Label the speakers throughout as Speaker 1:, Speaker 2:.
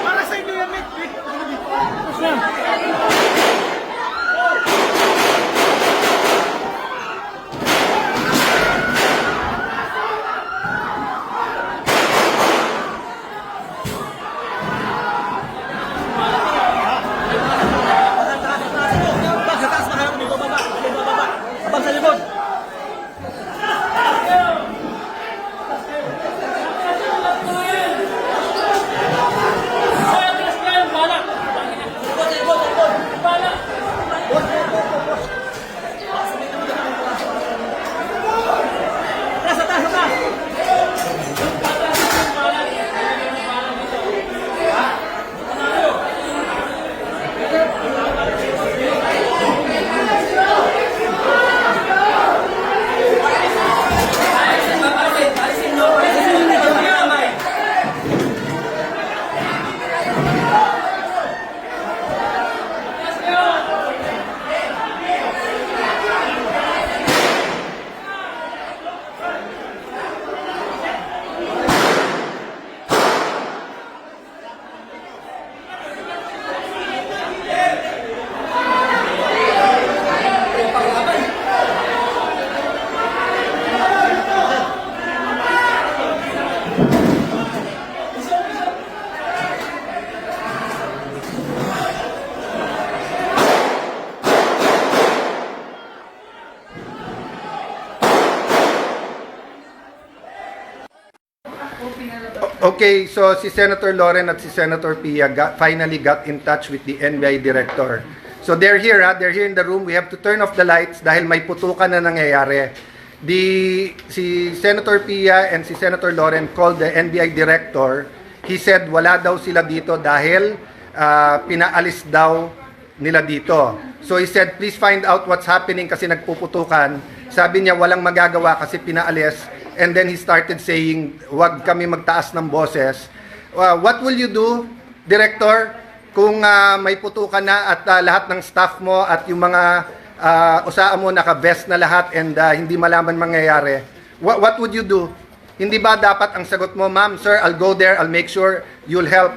Speaker 1: Para sa inyo yung
Speaker 2: Okay, so si Senator Loren at si Senator Pia finally got in touch with the NBI director. So they're here, they're here in the room. We have to turn off the lights dahil may putukan na nangyayari. Si Senator Pia and si Senator Loren called the NBI director. He said wala daw sila dito dahil pinaalis daw nila dito. So he said, please find out what's happening kasi nagpuputukan. Sabi niya walang magagawa kasi pinaalis. And then he started saying, wag kami magtaas ng boses. What will you do, Director, kung may putukan na at lahat ng staff mo at yung mga usaan mo naka-vest na lahat and hindi malaman mangyayari? What would you do? Hindi ba dapat ang sagot mo, ma'am, sir, I'll go there, I'll make sure you'll help?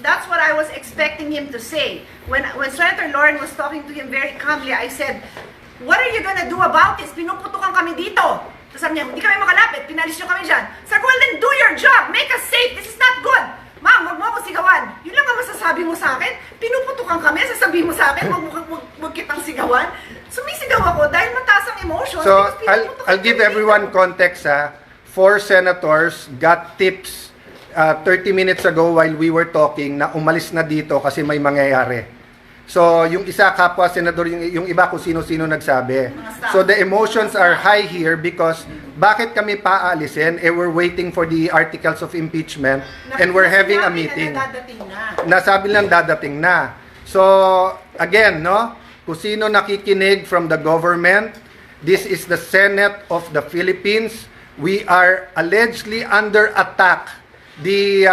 Speaker 3: That's what I was expecting him to say. When Senator Loren was talking to him very calmly, I said, what are you gonna do about this? Pinuputukan kami dito. Tapos sabi niya, hindi kami makalapit, pinalis nyo kami dyan. Sabi ko, well then do your job, make us safe, this is not good. Ma'am, wag mo ako sigawan. Yun lang ang masasabi mo sa akin. Pinuputukan kami, sasabihin mo sa akin, wag kitang sigawan. Sumisigaw ako dahil mataas ang emotion.
Speaker 2: So, I'll give everyone context. 4 senators got tips 30 minutes ago while we were talking na umalis na dito kasi may mangyayari. So, yung isa kapwa senador, yung iba kung sino-sino nagsabi. So, the emotions are high here because bakit kami paalisin? We're waiting for the articles of impeachment and we're having a meeting. Nasabi lang dadating na. So, again, no? Kung sino nakikinig from the government, this is the Senate of the Philippines. We are allegedly under attack. The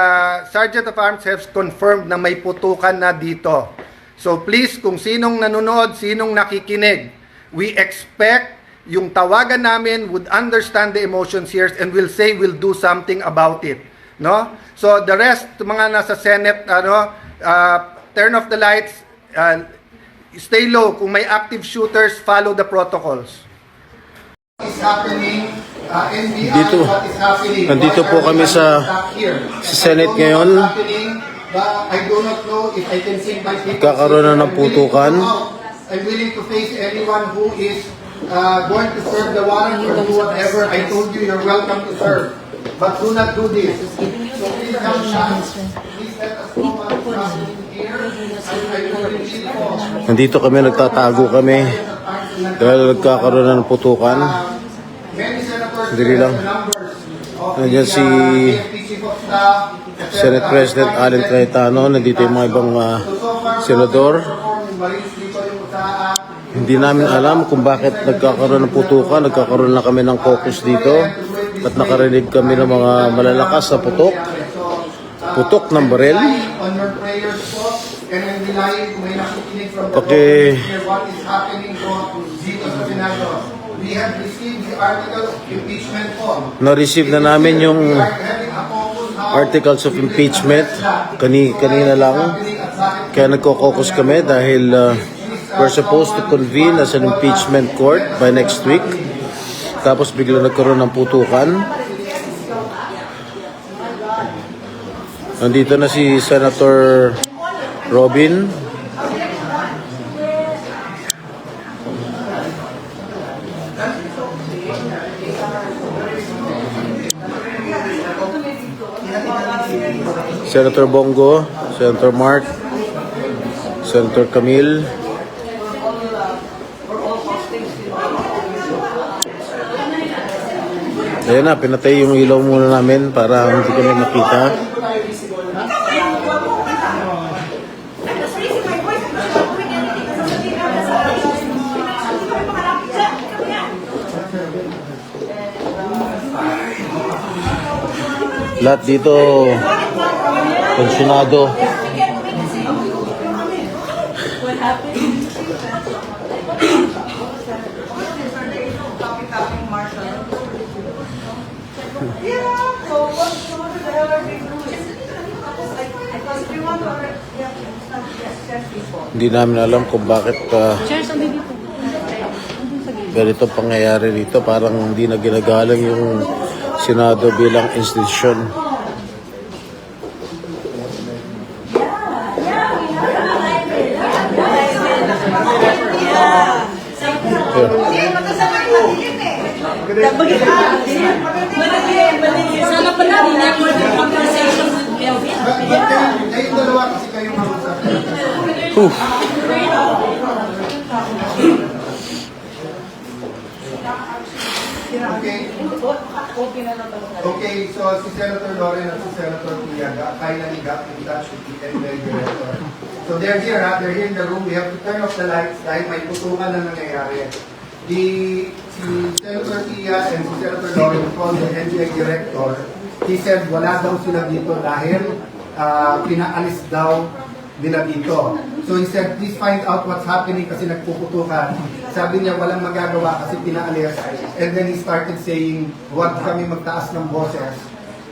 Speaker 2: Sergeant of Arms has confirmed na may putukan na dito. So please, kung sinong nanonood, sinong nakikinig, we expect yung tawagan namin would understand the emotions here and will say we'll do something about it. No? So the rest, mga nasa Senate, turn off the lights, stay low. Kung may active shooters, follow the protocols. Is happening,
Speaker 4: Dito, nandito po kami sa Senate ngayon.
Speaker 2: I do not know if I can sing my people.
Speaker 4: Kakaroon na ng putukan.
Speaker 2: I'm willing to face anyone who is going to serve the warrant or do whatever. I told you you're welcome to serve. But do not do this. So please come down. Please let us know what's happening here. I will really call.
Speaker 4: Nandito kami, nagtatago kami dahil nagkakaroon na ng putukan. Dali lang. Nandiyan si Senate President Allen Cayetano, nandito yung mga ibang senador. Hindi namin alam kung bakit nagkakaroon ng putukan. Nagkakaroon na kami ng caucus dito at nakarinig kami ng mga malalakas na putok. Putok ng baril. Okay.
Speaker 2: We we have received the article of impeachment form.
Speaker 4: Na-receive na namin yung
Speaker 2: We are having a focus how
Speaker 4: articles of impeachment kanina lang. Kaya nagko-caucus kami dahil we're supposed to convene as an impeachment court by next week. Tapos bigla nagkaroon ng putukan. Nandito na si Senator Robin. Senator Bongo, Senator Mark, Senator Camille. Ayan na, pinatay yung ilaw muna namin para hindi kami makita. Lahat dito, pensyonado. Hindi namin alam kung bakit ganito pangyayari dito. Parang hindi na ginagalang yung Senado bilang institusyon.
Speaker 1: Sana pala ni-record yung conversation with Kelvin.
Speaker 2: Kayong dalawa kasi kayong mag-usap. Okay. Okay, so si Senator Loren at si Senator Piaga finally got in touch with the NBI director. So they're here, they're here in the room. We have to turn off the lights dahil may putukan na nangyayari. Si Senator Pia and si Senator Loren called the NBI director. He said wala daw sila dito dahil pinaalis daw nila dito. So he said, please find out what's happening kasi nagpuputukan. Sabi niya, walang magagawa kasi pinaalis. And then he started saying, huwag kami magtaas ng boses.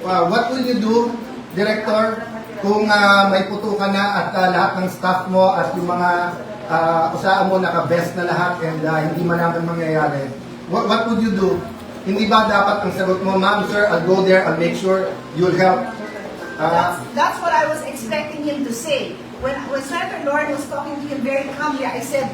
Speaker 2: What will you do, Director, kung may putukan na at lahat ng staff mo at yung mga usaan mo naka-best na lahat and hindi man naman mangyayari? What would you do? Hindi ba dapat ang sagot mo, ma'am, sir, I'll go there, I'll make sure you'll help?
Speaker 3: That's what I was expecting him to say. When Senator Loren was talking to him very calmly, I said,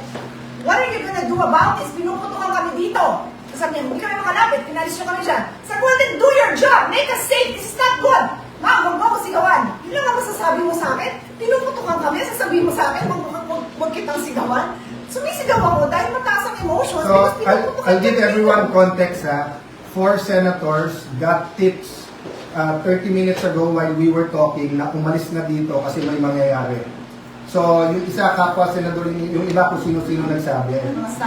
Speaker 3: what are you gonna do about this? Pinuputukan kami dito. Sabi niya, hindi kami makalapit, pinalis nyo kami dyan. Sabi, well then do your job, make us safe, this is not good. Ma'am, huwag mo ako sigawan. Yun lang ang masasabi mo sa akin. Pinuputukan kami, sasabihin mo sa akin, huwag kitang sigawan. Sumisigaw ako dahil mataas ang emotions.
Speaker 2: So, I'll give everyone context. 4 senators got tips 30 minutes ago while we were talking na umalis na dito kasi may mangyayari. So, yung isa kapwa senador, yung iba kung sino-sino nagsabi.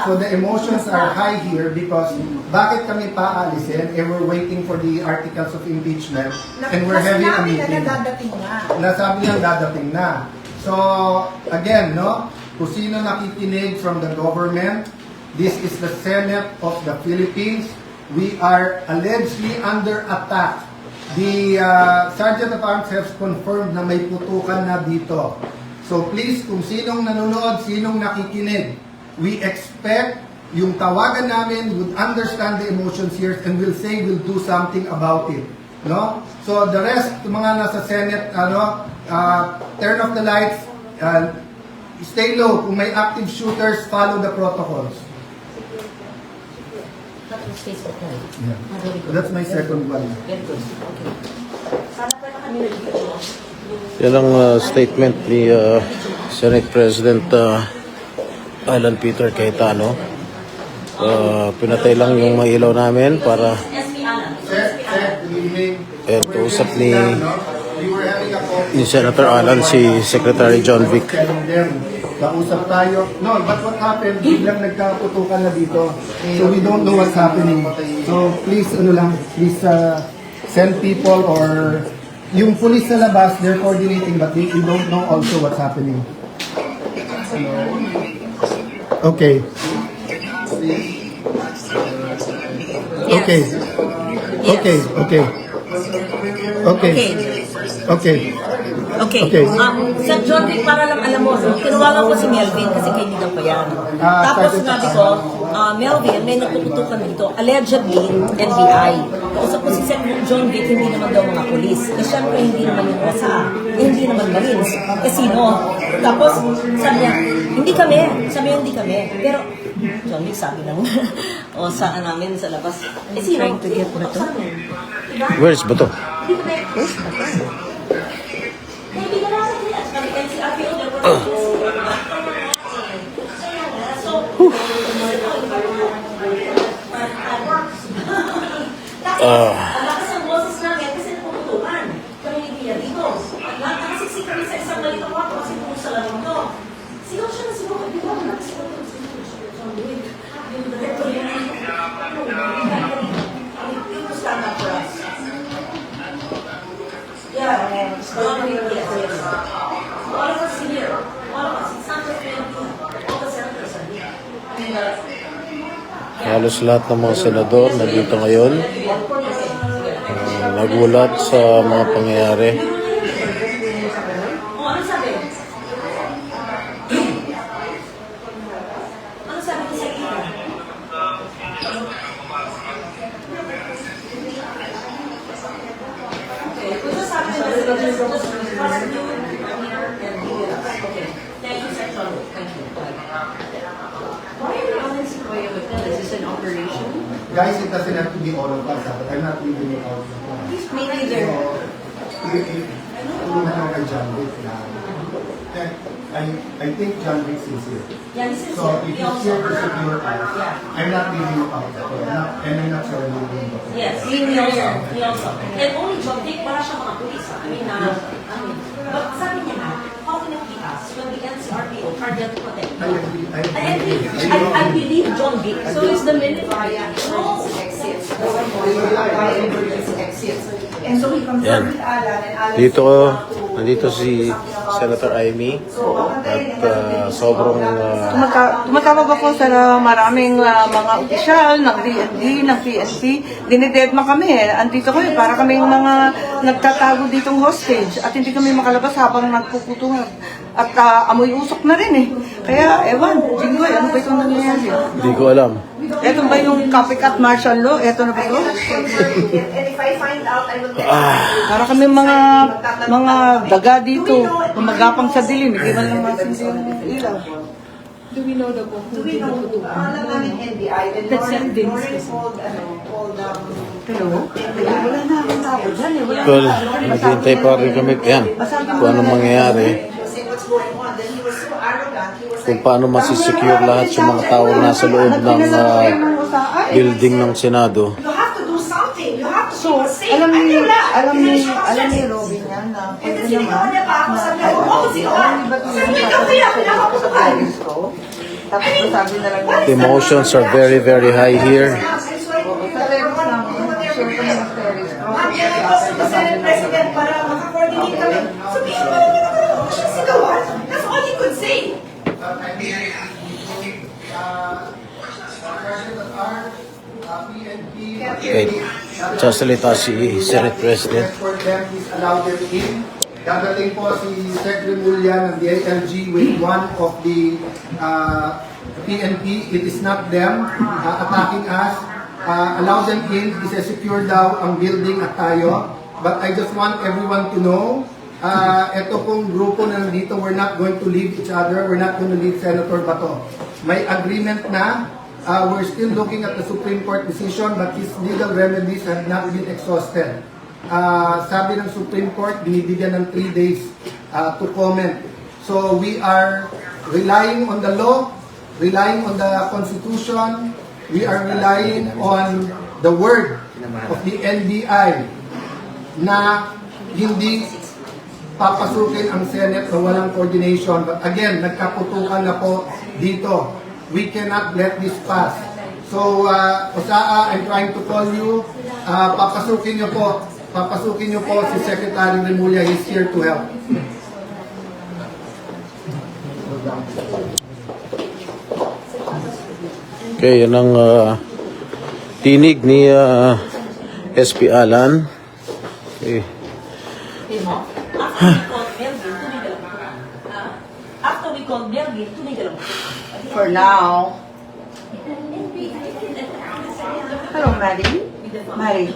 Speaker 2: So, the emotions are high here because bakit kami paalisin and we're waiting for the articles of impeachment and we're having a meeting. Nasabi niya dadating na. So, again, no, kung sino nakikinig from the government, this is the Senate of the Philippines. We are allegedly under attack. The Sergeant of Arms has confirmed na may putukan na dito. So please, kung sinong nanonood, sinong nakikinig, we expect yung tawagan namin would understand the emotions here and will say we'll do something about it. No? So the rest, yung mga nasa Senate, turn off the lights, stay low. Kung may active shooters, follow the protocols.
Speaker 1: That was Facebook Live.
Speaker 2: Yeah.
Speaker 1: Very good.
Speaker 2: That's my second one.
Speaker 1: Very good. Okay. Sana pala kami nag-video.
Speaker 4: Yan ang statement ni Senate President Alan Peter Cayetano. Pinatay lang yung mga ilaw namin para usap ni Senator Alan si Secretary John Vic.
Speaker 2: Kausap tayo. No, but what happened? Biglang nagkaputukan na dito. So we don't know what's happening. So please, please send people or yung police sa labas, they're coordinating but we don't know also what's happening. Okay. Okay. Okay. Okay. Okay. Okay.
Speaker 1: Okay.
Speaker 2: Okay.
Speaker 1: Sa John Vic, para lang alam mo, tinawagan ko si Melvin kasi kaibigan ko yan. Tapos sabi ko, Melvin, may nagpuputukan dito, allegedly, NBI. Kausap ko si Sec John Vic, hindi naman daw mga polis. Eh, syempre, hindi naman yung OSA. Eh, hindi naman Marines. Eh, sino? Tapos, sabi niya, hindi kami. Sabi niya, hindi kami. Pero, John Vic, sabi ng OSA namin sa labas. Eh, sino? Trying to get ba ito?
Speaker 4: Where's Bato?
Speaker 1: Hindi kami. Where's Bato? Kaibigan natin niya. At kami, NCRPO, there were ang lakas ng boses namin kasi napuputukan. Kami ni Pia dito. Nakasiksik kami sa isang malitang kwarto kasi kung sa lamang to. Sigaw siya na sigaw. Di ba? Nakasigaw ko. Yung director yun. It was stand up for us. Yeah. Yes. All of us here. All of us. It's not just all the senators are here.
Speaker 4: Halos lahat ng mga senador nandito ngayon. Nagulat sa mga pangyayari.
Speaker 1: Oh, ano sabi? Ano sabi ko sa iyo? Okay, kung sasabi nila sila, just trust you here and be with us. Okay. Thank you, Secretary. Thank you. Why are you on Sequoia Hotel? Is this an operation?
Speaker 2: Guys, it doesn't have to be all of us, but I'm not leaving it out.
Speaker 1: Me neither.
Speaker 2: Tulungan kay John Wick na I think John Wick is here.
Speaker 1: Yeah, this is
Speaker 2: So if
Speaker 1: we
Speaker 2: he's
Speaker 1: also.
Speaker 2: here to secure us,
Speaker 1: Yeah.
Speaker 2: I'm not leaving it out. And I'm not sure leaving it out.
Speaker 1: Yes, we also. And only John Vic, wala siya mga pulis. I mean, but sabi niya na, how can it be us when the NCRPO are there to protect?
Speaker 2: I agree.
Speaker 1: I believe John Vic. So is the military. No.
Speaker 3: And so he confirmed
Speaker 4: Yan.
Speaker 3: with Alan, and Alan
Speaker 4: Dito,
Speaker 3: said,
Speaker 4: nandito si Senator Amy at sobrang
Speaker 5: Tumatawag ako sa maraming mga opisyal ng DND, ng PNP. Dinidedma kami eh. Andito kami para kaming mga nagtatago ditong hostage at hindi kami makalabas habang nagpuputungan. At amoy usok na rin eh. Kaya, ewan, Jinggoy, ano ba itong nangyayari?
Speaker 4: hindi ko alam.
Speaker 5: Eto ba yung copycat martial law? Eto na ba ito?
Speaker 3: and if I find out, I will tell you.
Speaker 5: Para kami mga daga dito, gumagapang sa dilim, hindi man lang masindi yung ilaw.
Speaker 3: Do we know? Alam namin NBI. And Lauren called,
Speaker 5: Hello? Wala na akong tao dyan eh. Wala
Speaker 4: Well, naghihintay pa rin kami. Yan, kung anong mangyayari.
Speaker 3: say what's going on. Then he was so arrogant. He was
Speaker 4: Kung
Speaker 3: like,
Speaker 4: paano masisecure lahat yung mga tao na nasa loob ng building ng Senado.
Speaker 3: you have to do something. You have to
Speaker 5: So,
Speaker 3: keep us safe.
Speaker 5: alam
Speaker 3: Ay,
Speaker 5: ni
Speaker 3: wala.
Speaker 5: Robin yan na
Speaker 3: And then
Speaker 5: pwede
Speaker 3: sinigawan
Speaker 5: naman
Speaker 3: niya pa ako. Sabi
Speaker 5: na
Speaker 3: ko, oh, sinigawan. Sabi ko, ikaw kaya, pinakaputukan.
Speaker 5: Tapos sabi na lang
Speaker 4: The emotions are very, very high here.
Speaker 3: President para makakoordinate kami. Sabihin mo lang yung mga sigawan. That's all he could say.
Speaker 4: Okay, sasalita si Senate President.
Speaker 2: For them is allowed them in. Dadating po si Sec Remulla ng DILG with one of the PNP. It is not them attacking us. Allow them in. Isa-secure daw ang building at tayo. But I just want everyone to know, ito pong grupo na nandito, we're not going to leave each other. We're not going to leave Senator Bato. May agreement na. We're still looking at the Supreme Court decision, but his legal remedies have not been exhausted. Sabi ng Supreme Court, binibigyan ng 3 days to comment. So we are relying on the law, relying on the Constitution, we are relying on the word of the NBI na hindi papasukin ang Senate na walang coordination. But again, nagkaputukan na po dito. We cannot let this pass. So, Osaa, I'm trying to call you. Papasukin niyo po si Secretary Remulla. He's here to help.
Speaker 4: Okay, yan ang tinig ni SP Alan. Okay.
Speaker 1: After we called Melvin, tumigil ako.
Speaker 5: For now. Hello, Maddie. Maddie.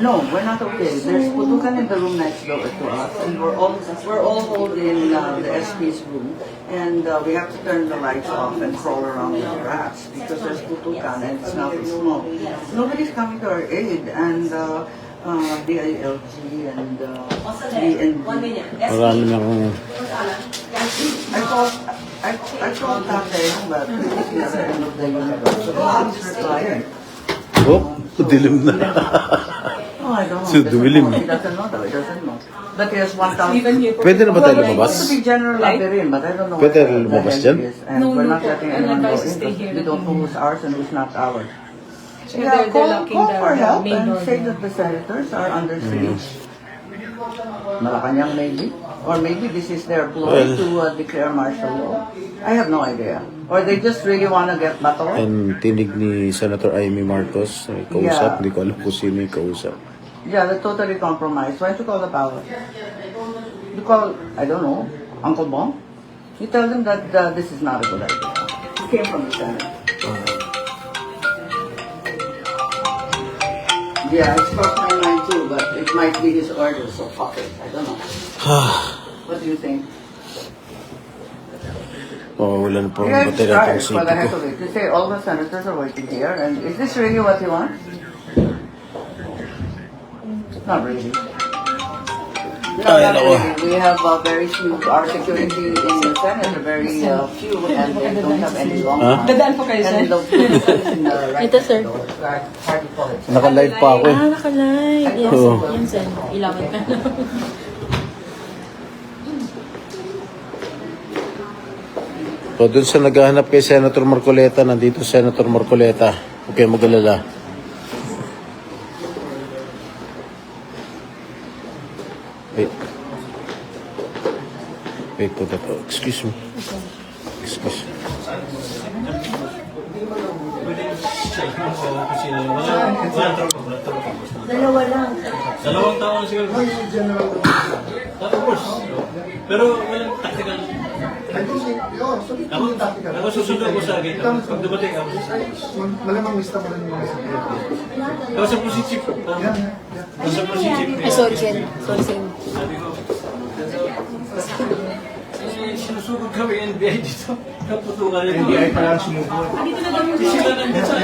Speaker 5: No, we're not okay. There's putukan in the room next door to us, and we're all hold in the SP's room, and we have to turn the lights off and crawl around with rats because there's putukan and it's not smoke. Nobody's coming to our aid, and DILG and DND.
Speaker 4: Marami na akong...
Speaker 5: I called Tate, but it's the other end of the universe. So he's retired.
Speaker 4: Oh, dilim na.
Speaker 5: Oh, I don't know.
Speaker 4: So, dumilim.
Speaker 5: He doesn't know though. He doesn't know. But he has 1,000.
Speaker 4: Pwede na ba tayo lumabas?
Speaker 5: It's supposed to be General Labirin, but I don't know
Speaker 4: Pwede
Speaker 5: what the
Speaker 4: lumabas
Speaker 5: heck
Speaker 4: dyan?
Speaker 5: it is. And we're not letting anyone go in because we don't know who's ours and who's not ours. Yeah, call for help and say that the senators are under siege. Malacanang maybe? Or maybe this is their ploy to declare martial law. I have no idea. Or they just really want to get battle.
Speaker 4: And tinig ni Senator Amy Marcos. Kausap, hindi ko alam kung sino yung kausap.
Speaker 5: Yeah, they're totally compromised. Why don't you call the power? You call, I don't know, Uncle Bong? You tell them that this is not a good idea. It came from the Senate. Yeah, it's crossed my mind too, but it might be his order, so fuck it. I don't know. What do you think?
Speaker 4: Oh, wala na po ang
Speaker 5: Yeah,
Speaker 4: baterya
Speaker 5: try
Speaker 4: itong
Speaker 5: for the
Speaker 4: sipi
Speaker 5: heck
Speaker 4: ko.
Speaker 5: of it. You say all the senators are working here, and is this really what you want? Not really. No, not really. We have very few, our security in the Senate are very few, and they don't have any long
Speaker 4: Huh?
Speaker 5: Dadaan po kayo, sir. And ito, sir. Hard to call it.
Speaker 4: Naka-live pa ako eh.
Speaker 6: Naka-live. Yes,
Speaker 4: Oo.
Speaker 6: yan, sir. Ilawan ka.
Speaker 4: So, dun sa naghahanap kay Senator Marcoleta, nandito Senator Marcoleta. Huwag kayong mag-alala. Wait. Wait po that. Oh, excuse me. Excuse me.
Speaker 1: Dalawa lang.
Speaker 7: Dalawang taon siguro. Of course. Pero walang tactical. Ako susunod ko sa gate. Pag dumating ako.
Speaker 2: Malamang lista mo rin yung mga security.
Speaker 7: Ako sa position. Ako sa position.
Speaker 6: Ay, sorry, sir. Sorry, sir.
Speaker 7: Sabi ko. Sinusugod kami NBI dito. Kaputukan nito. NBI pa lang sumugod. Sila nandun sa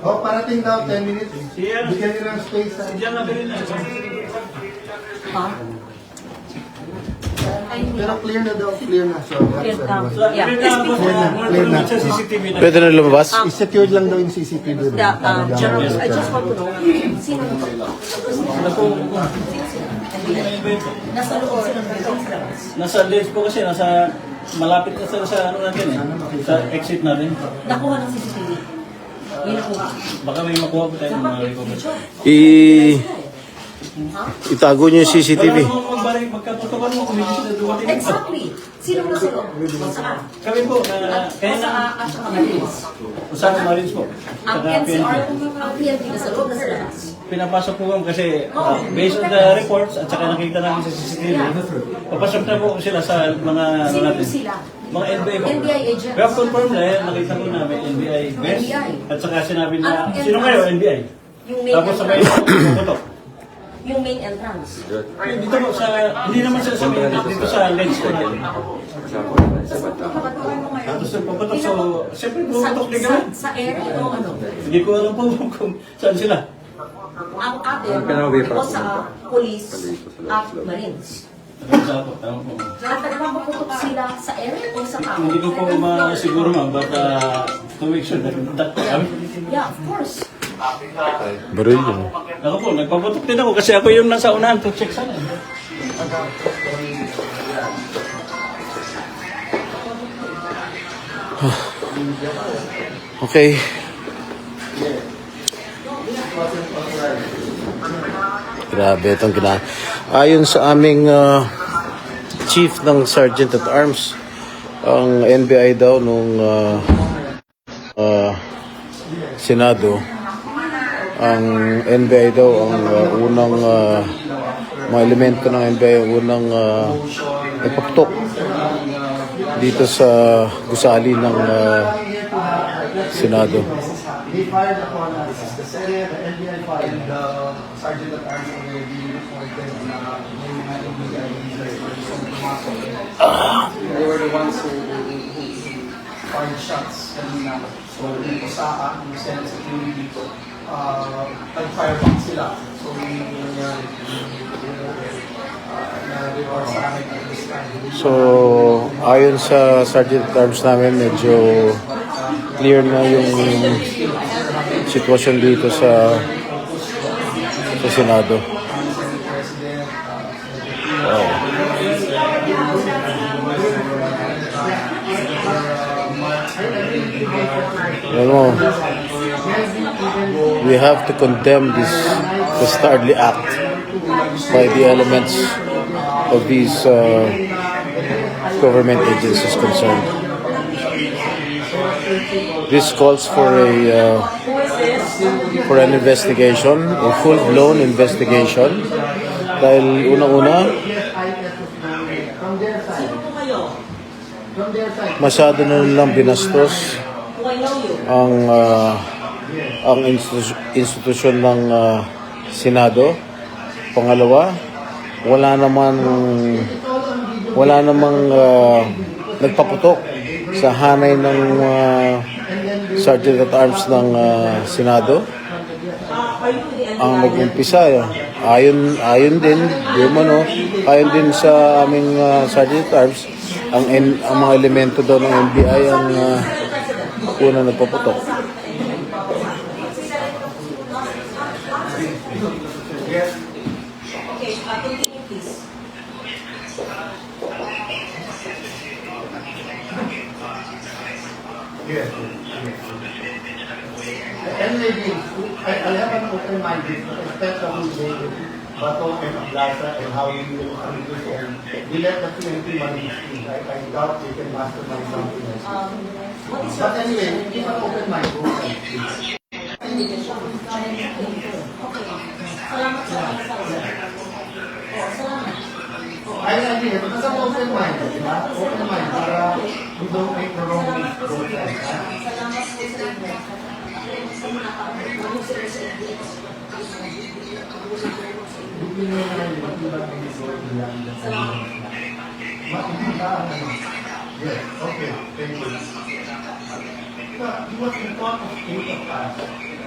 Speaker 2: Oh, parating daw, 10 minutes. Bigyan nila ng space.
Speaker 7: Diyan na rin na.
Speaker 2: Pero clear na daw, clear na. So, that's everyone.
Speaker 1: Yeah.
Speaker 7: Sa CCTV na.
Speaker 4: Pwede na lumabas?
Speaker 2: Secured lang daw yung CCTV.
Speaker 1: Yeah, General, I just want to know, sino na to? Nasa loob sila ng building.
Speaker 7: Nasa lens po kasi, nasa malapit na sa ano natin eh. Sa exit natin.
Speaker 1: Nakuha ng CCTV. May nakuha.
Speaker 7: Baka may makuha po tayo ng mga recovery.
Speaker 4: Itago niyo yung CCTV.
Speaker 7: Wala namang magbalik, magkatutukan mo kung hindi sila dumating.
Speaker 1: Exactly. Sino nasa loob? Saan?
Speaker 7: Kami po, kaya na,
Speaker 1: At saka Marines.
Speaker 7: Usama Marines po.
Speaker 1: Ang
Speaker 7: Saka
Speaker 1: NCR,
Speaker 7: PNP.
Speaker 1: ang PNP nasa loob, nasa labas.
Speaker 7: Pinapasok po kami kasi based on the reports at saka nakita namin sa CCTV, papasok na po sila sa mga ano
Speaker 1: Sino
Speaker 7: natin.
Speaker 1: sila?
Speaker 7: Mga NBI po.
Speaker 1: NBI agents.
Speaker 7: We have confirmed na yan, nakita po namin NBI best.
Speaker 1: NBI.
Speaker 7: At saka sinabi na,
Speaker 1: Anong
Speaker 7: sino kayo NBI?
Speaker 1: Yung main
Speaker 7: Tapos sabay
Speaker 1: entrance.
Speaker 7: putok.
Speaker 1: Yung main entrance.
Speaker 7: Dito po sa, hindi naman sila sa main, dito sa lens ko natin. Tapos puputok, so siyempre puputok din kami.
Speaker 1: Sa area o ano?
Speaker 7: Hindi ko alam po kung saan sila.
Speaker 1: Ang atin, o sa police at marines.
Speaker 7: Tama po.
Speaker 1: At nagpapaputok sila sa area o sa tao?
Speaker 7: Hindi ko po masiguro ma'am, but to make sure that kami.
Speaker 1: Yeah, of course.
Speaker 4: Baril yun.
Speaker 7: Ako po, nagpaputok din ako kasi ako yung nasa unahan to check sana.
Speaker 4: Okay. Grabe itong ayon sa aming chief ng Sergeant at Arms, ang NBI daw nung Senado, ang NBI daw ang unang mga elemento ng NBI ang unang nagpaputok dito sa gusali ng Senado.
Speaker 2: They fired upon us. The Senate, the NBI fired, the Sergeant at Arms already reported na may mga NBI leaders were pumasok. They were the ones who fired shots kanina. So, yung Posaan, yung Senate security, nag-fire back sila. So, yung na-report sa akin at this time.
Speaker 4: So, ayon sa Sergeant at Arms namin, medyo clear na yung sitwasyon dito sa Senado. Wow. Ano, we have to condemn this dastardly act by the elements of these government agencies concerned. This calls for an investigation, a full-blown investigation. Dahil unang-una, masyado na nilang binastos ang institusyon ng Senado. Pangalawa, wala namang nagpaputok sa hanay ng Sergeant at Arms ng Senado. Ang nag-umpisa, ayon din sa aming Sergeant at Arms, ang mga elemento daw ng NBI ang unang nagpaputok.
Speaker 2: Yes. And maybe I'll have an open mind, especially David, Bato and Ablasa and how we will handle this, and we let the PNP money speak. I doubt they can mastermind something like this. But anyway, keep an open mind. I agree, because I'm open mind, di ba? Open mind para we don't make the wrong Yes, okay, thank you. He was in front of 8 of us,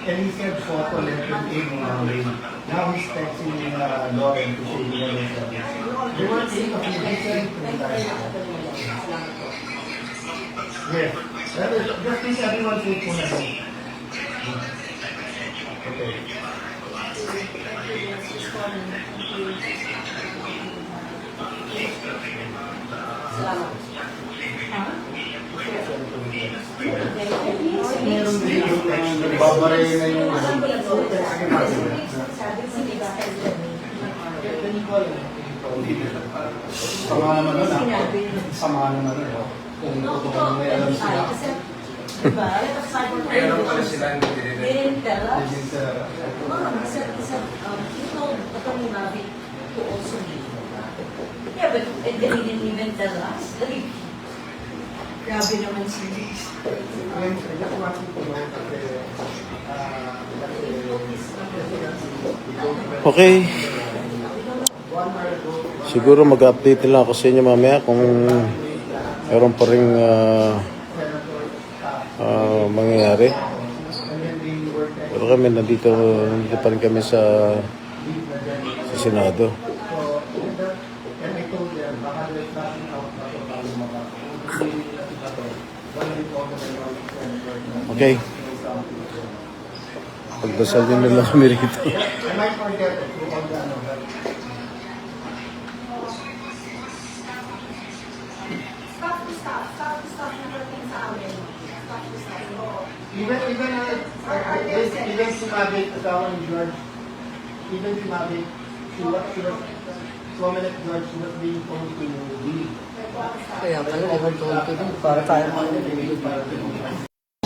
Speaker 2: and he said photo let him in now he's texting Lauren to say he was service. They were 8 of you, he said yes, that is, just think everyone say po na okay. Babare na yung sama naman nun sama naman nun kung may alam sila may alam pala sila
Speaker 1: Didn't tell us. He told Atty. Mavi to also leave. Yeah, but they didn't even tell us. Grabe naman sila.
Speaker 4: Okay. Siguro mag-update lang ako sa inyo mamaya kung meron pa rin mangyayari. Pero kami nandito pa rin kami sa Senado. Okay. Pagdasal din nila kami rito.
Speaker 2: Even sumabit asawa ni George, even sumabit, she was prominent George, she was being told to leave.
Speaker 5: Kaya pala, ewan ko din. Para tayo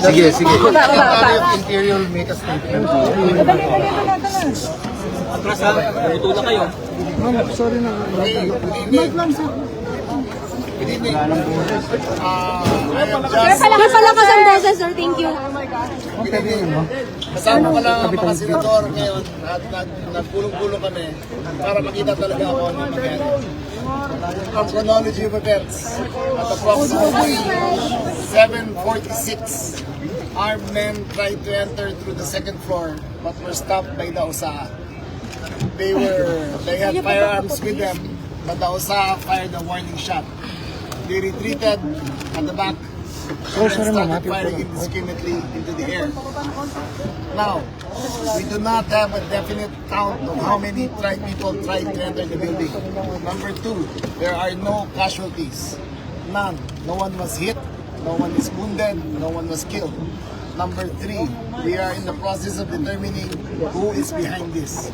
Speaker 4: Sige, sige.
Speaker 2: Secretary of Interior will make a statement.
Speaker 6: Sir, palakasan beses, sir. Thank you.
Speaker 8: Kasama ko lang ang mga senador ngayon at nagpulong-pulong kami para makita talaga ako ano yung nangyari. Ang chronology of events at approximately 7:46, armed men tried to enter through the second floor but were stopped by the OSA. They had firearms with them, but the OSA fired a warning shot. They retreated at the back and started firing indiscriminately into the air. Now, we do not have a definite count of how many people tried to enter the building. Number two, there are no casualties. None. No one was hit, no one is wounded, no one was killed. Number three, we are in the process of determining who is behind this.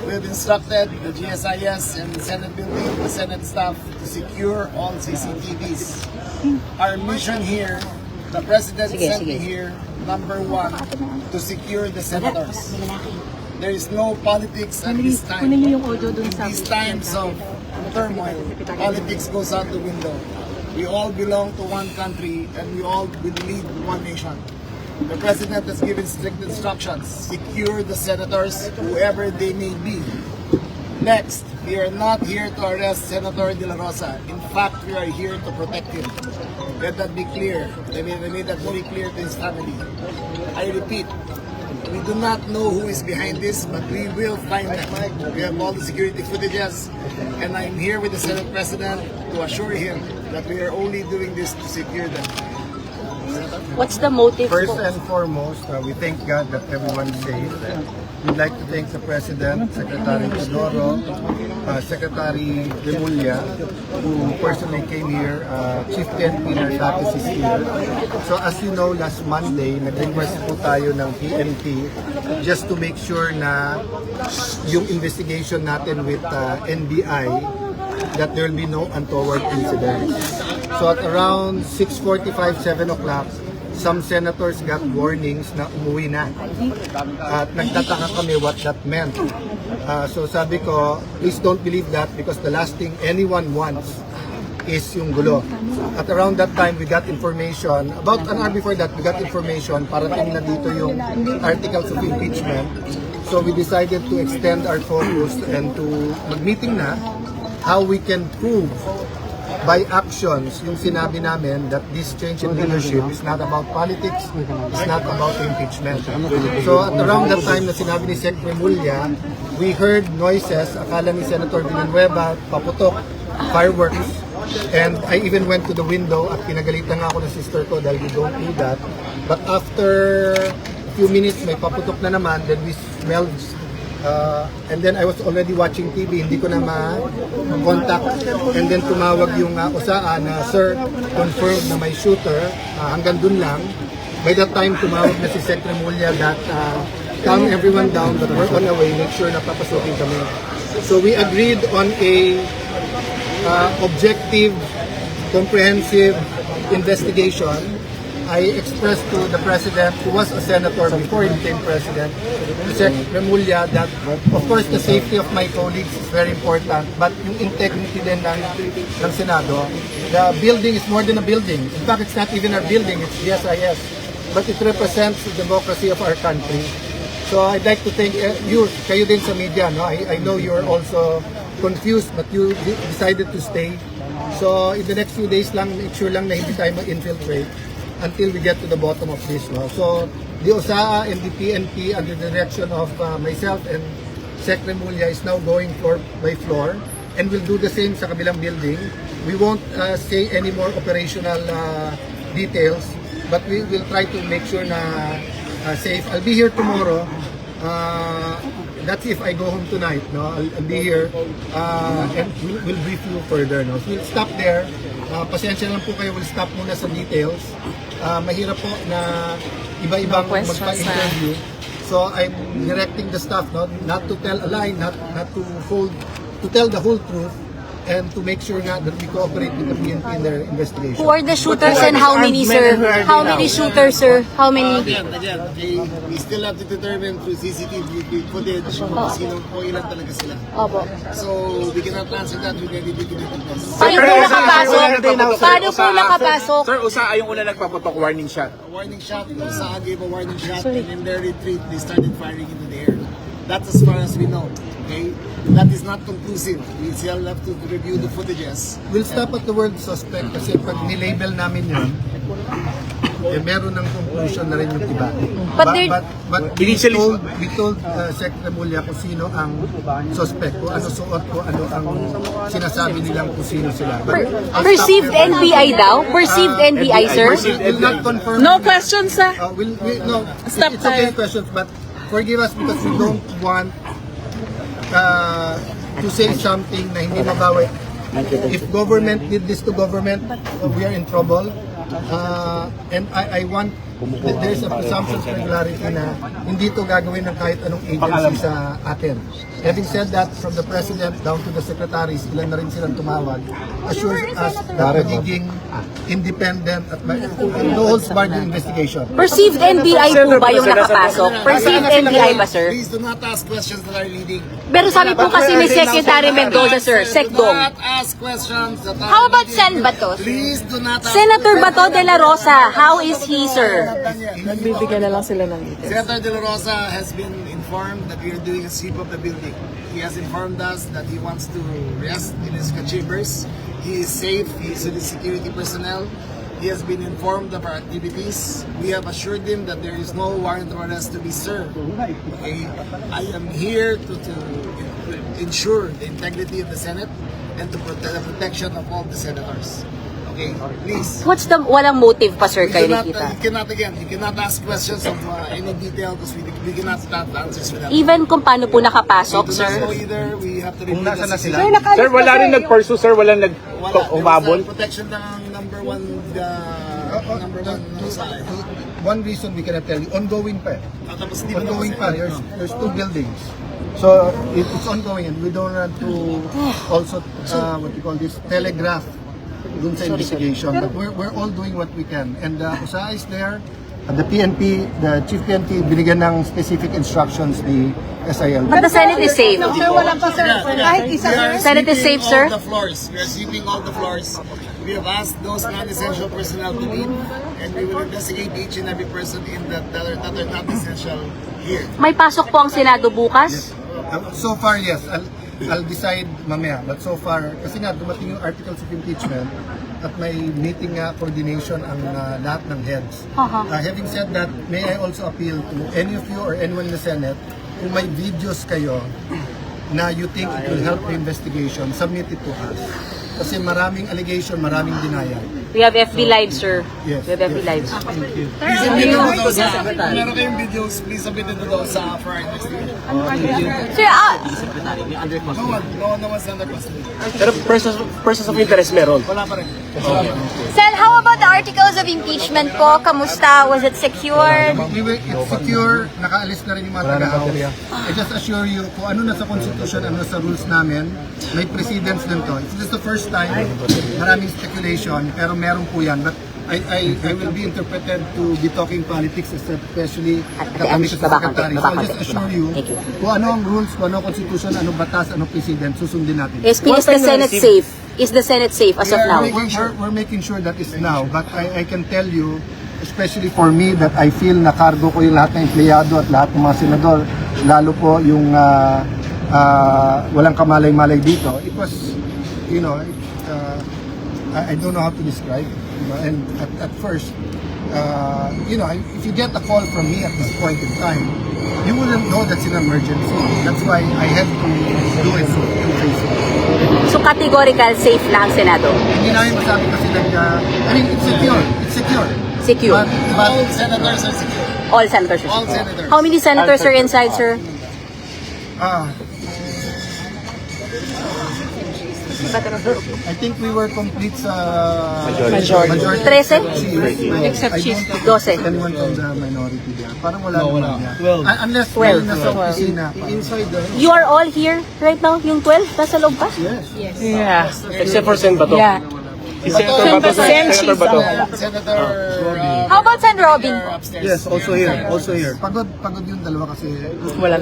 Speaker 8: We have instructed the GSIS and the Senate building, the Senate staff to secure all CCTVs. Our mission here, the President sent me here, number one, to secure the senators. There is no politics at this time. In these times of turmoil, politics goes out the window. We all belong to one country and we all will lead one nation. The President has given strict instructions. Secure the senators, whoever they may be. Next, we are not here to arrest Senator De La Rosa. In fact, we are here to protect him. Let that be clear. I made that very clear to his family. I repeat, we do not know who is behind this, but we will find them. We have all the security footages, and I'm here with the Senate President to assure him that we are only doing this to secure them.
Speaker 6: What's the motive
Speaker 2: First
Speaker 6: po?
Speaker 2: and foremost, we thank God that everyone is safe. We'd like to thank the President, Secretary Teodoro, Secretary Remulla, who personally came here, Chief PNP Narsatis is here. So as you know, last Monday, nag-request po tayo ng PNP just to make sure na yung investigation natin with NBI, that there will be no untoward incidents. So at around 6:45, 7 o'clock, some senators got warnings na umuwi na. At nagtataka kami what that meant. So sabi ko, please don't believe that because the last thing anyone wants is yung gulo. At around that time, we got information, about an hour before that, we got information, parating na dito yung articles of impeachment. So we decided to extend our focus and to mag-meeting na how we can prove by actions yung sinabi namin that this change in leadership is not about politics, it's not about impeachment. So at around that time na sinabi ni Sec. Remulla, we heard noises, akala ni Senator Villanueva, paputok, fireworks, and I even went to the window at pinagalitan nga ako ng sister ko dahil we don't do that. But after a few minutes, may paputok na naman, then we smelled and then I was already watching TV, hindi ko na ma-contact. And then tumawag yung OSA na, sir, confirmed na may shooter, hanggang dun lang. By that time, tumawag na si Sec. Remulla that calm everyone down, but we're on the way, make sure na papasukin kami. So we agreed on a objective, comprehensive investigation. I expressed to the President, who was a senator before he became President, Sec. Remulla, that of course the safety of my colleagues is very important, but yung integrity din ng Senado. The building is more than a building. In fact, it's not even our building, it's GSIS. But it represents the democracy of our country. So I'd like to thank you, kayo din sa media. No? I know you're also confused, but you decided to stay. So in the next few days lang, make sure lang na hindi tayo mag-infiltrate until we get to the bottom of this. No? So, the OSA and the PNP under the direction of myself and Sec. Remulla is now going floor by floor and we'll do the same sa kabilang building. We won't say any more operational details, but we will try to make sure na safe. I'll be here tomorrow That's if I go home tonight, no? I'll be here and we'll brief you further, no? So we'll stop there. Pasensya lang po kayo, we'll stop muna sa details. Mahirap po na iba-ibang magpa-interview. So I'm directing the staff, no? Not to tell a lie, not to tell the whole truth, and to make sure nga that we cooperate with the PNP in their investigation.
Speaker 6: Who are the shooters and how many, sir? How many shooters, sir? How many?
Speaker 8: Again, okay, we still have to determine through CCTV footage kung sino po ilan talaga sila.
Speaker 6: Opo.
Speaker 8: So, we cannot answer that with any definiteness.
Speaker 6: Paano po nakapasok? Paano po nakapasok?
Speaker 9: Sir, Usa ay yung una nagpaputok warning shot.
Speaker 8: Warning shot, Usaha gave a warning shot, and in their retreat, they started firing into the air. That's as far as we know. Okay? That is not conclusive. We still have to review the footages.
Speaker 2: We'll stop at the word suspect kasi pag nilabel namin yun, meron ng conclusion na rin yung iba.
Speaker 6: But there-
Speaker 2: but we told Sec. Remulla kung sino ang suspect, kung ano suot, kung ano ang sinasabi nilang kung sino sila. But I'll stop
Speaker 6: Perceived
Speaker 2: there.
Speaker 6: NBI daw? Perceived NBI, sir?
Speaker 2: We'll not confirm.
Speaker 5: No questions, sir.
Speaker 2: No,
Speaker 5: Stop
Speaker 2: it's okay questions, but forgive us because we don't want to say something na hindi mabawi. If government did this to government, we are in trouble. And I want, there's a presumption of regularity na hindi ito gagawin ng kahit anong agency sa atin. Having said that, from the President down to the secretaries, ilan na rin silang tumawag, assures us na magiging independent at no holds barred yung investigation.
Speaker 6: Perceived NBI po ba yung nakapasok? Perceived NBI ba, sir?
Speaker 8: Please do not ask questions that are leading.
Speaker 6: Pero sabi po kasi ni Secretary Mendoza, sir,
Speaker 8: Do
Speaker 6: Secdom.
Speaker 8: not ask questions that are
Speaker 6: How about
Speaker 8: leading.
Speaker 6: Sen Bato?
Speaker 8: Please do not ask
Speaker 6: Senator Bato de la Rosa, how is he, sir?
Speaker 5: Nagbibigyan na lang sila ng details.
Speaker 8: Senator De La Rosa has been informed that we are doing a sweep of the building. He has informed us that he wants to rest in his chambers. He is safe. He is with his security personnel. He has been informed of our activities. We have assured him that there is no warrant of arrest to be served. Okay? I am here to ensure the integrity of the Senate and to protect the protection of all the senators. Okay? Please.
Speaker 6: What's the, walang motive pa, sir, kayo
Speaker 8: You
Speaker 6: nakita?
Speaker 8: cannot ask questions of any detail because we cannot start answers with that.
Speaker 6: Even kung paano po nakapasok,
Speaker 8: We do
Speaker 6: sir?
Speaker 8: not know either. We have to review the
Speaker 2: sila?
Speaker 8: situation.
Speaker 9: Sir, wala rin nag-pursue, sir, walang
Speaker 8: There
Speaker 9: umabol.
Speaker 8: was protection ng number one side.
Speaker 2: One reason we cannot tell you, ongoing pa.
Speaker 8: Tapos di ba
Speaker 2: Ongoing
Speaker 8: naman
Speaker 2: pa. There's two buildings. So it's ongoing and we don't want to also, what you call this, telegraph dun sa investigation. But we're all doing what we can. And Usaha is there. The PNP, the Chief PNP, binigyan ng specific instructions ni SIL.
Speaker 6: But the Senate is safe. Senate is safe, sir?
Speaker 8: All the floors. We are sweeping all the floors. We have asked those non-essential personnel to leave, and we will investigate each and every person in that are not essential here.
Speaker 6: May pasok po ang Senado bukas?
Speaker 2: So far, yes. I'll decide mamaya. But so far, kasi nga dumating yung articles of impeachment at may meeting nga coordination ang lahat ng heads. Having said that, may I also appeal to any of you or anyone in the Senate, kung may videos kayo na you think it will help the investigation, submit it to us. Kasi maraming allegation, maraming denial.
Speaker 6: We have FB Live, sir.
Speaker 2: Yes,
Speaker 6: We have FB
Speaker 2: yes.
Speaker 6: Live.
Speaker 8: Please submit it to those. Kung meron kayong videos, please submit it to those for our investigation.
Speaker 6: Sir,
Speaker 8: No one's under custody.
Speaker 9: Pero persons of interest meron.
Speaker 8: Wala pa rin.
Speaker 6: Sen, how about the articles of impeachment po? Kamusta? Was it secured?
Speaker 2: It's secure, nakaalis na rin yung mga taga-house. I just assure you, kung ano na sa Constitution, ano sa rules namin, may precedence din to. This is the first time, maraming speculation, pero meron po yan. But I will be interpreted to be talking politics, especially kami sa secretary. So I'll just assure you, kung ano ang rules, kung ano ang Constitution, ano batas, ano precedent, susundin natin.
Speaker 6: Is the Senate safe? Is the Senate safe as of now?
Speaker 2: We're making sure that is now, but I can tell you, especially for me, that I feel na cargo ko yung lahat ng empleyado at lahat ng mga senador, lalo po yung walang kamalay-malay dito. It was, you know, I don't know how to describe, you know, and at first, you know, if you get a call from me at this point in time, you wouldn't know that's an emergency. That's why I had to do it so Facebook.
Speaker 6: So categorical safe na ang Senado?
Speaker 2: Hindi namin masabi kasi I mean, it's secure. It's secure.
Speaker 6: Secure.
Speaker 2: But
Speaker 8: All senators are secure.
Speaker 6: All senators.
Speaker 8: All senators.
Speaker 6: How many senators are inside, sir?
Speaker 8: I think we were complete sa
Speaker 9: Majority.
Speaker 6: 13?
Speaker 8: Except she's
Speaker 6: 12.
Speaker 8: anyone from the minority there. Parang wala naman niya.
Speaker 9: 12.
Speaker 8: Unless
Speaker 6: 12.
Speaker 8: may nasa opisina. Inside the...
Speaker 6: You are all here right now? Yung 12? Nasa loob pa?
Speaker 9: Yeah. Except for Sen Bato.
Speaker 6: Yeah.
Speaker 9: Senator Bato. Senator Bato.
Speaker 8: Senator...
Speaker 6: How about Sen Robin?
Speaker 8: upstairs.
Speaker 2: Yes, also here. Also here.
Speaker 8: Pagod yung dalawa kasi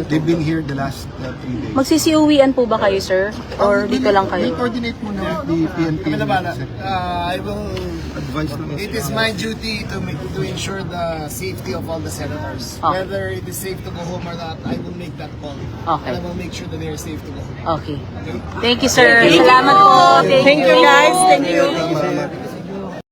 Speaker 2: They've been here the last 3 days.
Speaker 6: Magsisiuwian po ba kayo, sir? Or dito lang
Speaker 2: We'll
Speaker 6: kayo?
Speaker 2: coordinate muna with the PNP.
Speaker 8: Kami na bala. I will...
Speaker 2: Advice naman.
Speaker 8: It is my duty to ensure the safety of all the senators.
Speaker 6: Okay.
Speaker 8: Whether it is safe to go home or not, I will make that call.
Speaker 6: Okay.
Speaker 8: And I will make sure that they are safe to go home.
Speaker 6: Okay. Thank you, sir. Salamat po.
Speaker 5: Thank you, guys. Thank you.
Speaker 2: Marami.